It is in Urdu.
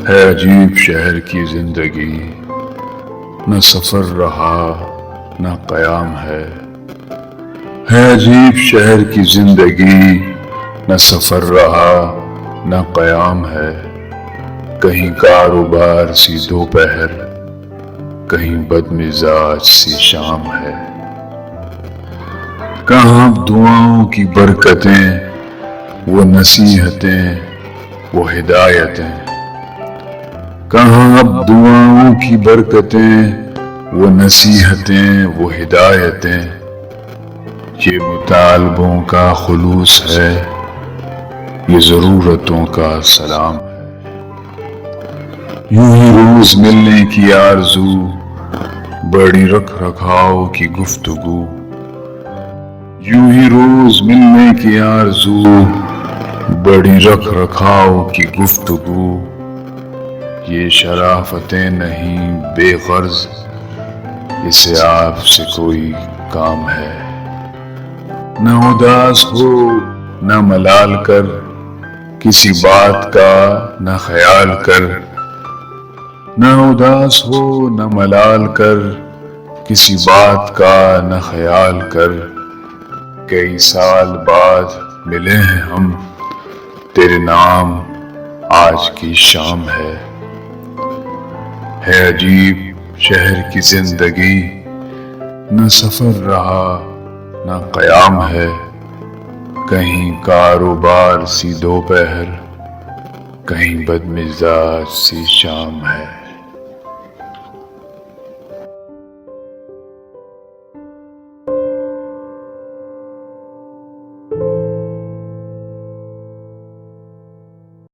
ہے عجیب شہر کی زندگی، نہ سفر رہا نہ قیام ہے عجیب شہر کی زندگی، نہ سفر رہا نہ قیام ہے۔ کہیں کاروبار سی دوپہر، کہیں بد مزاج سی شام ہے۔ کہاں دعاؤں کی برکتیں، وہ نصیحتیں، وہ ہدایتیں، کہاں اب دعاؤں کی برکتیں، وہ نصیحتیں، وہ ہدایتیں۔ یہ مطالبوں کا خلوص ہے، یہ ضرورتوں کا سلام ہے۔ یوں ہی روز ملنے کی آرزو، بڑی رکھ رکھاؤ کی گفتگو، یوں ہی روز ملنے کی آرزو، بڑی رکھ رکھاؤ کی گفتگو۔ یہ شرافتیں نہیں بے غرض، اسے آپ سے کوئی کام ہے۔ نہ اداس ہو نہ ملال کر، کسی بات کا نہ خیال کر، نہ اداس ہو نہ ملال کر، کسی بات کا نہ خیال کر۔ کئی سال بعد ملے ہیں ہم، تیرے نام آج کی شام ہے۔ عجیب شہر کی زندگی، نہ سفر رہا نہ قیام ہے۔ کہیں کاروبار سی دوپہر، کہیں بد مزاج سی شام ہے۔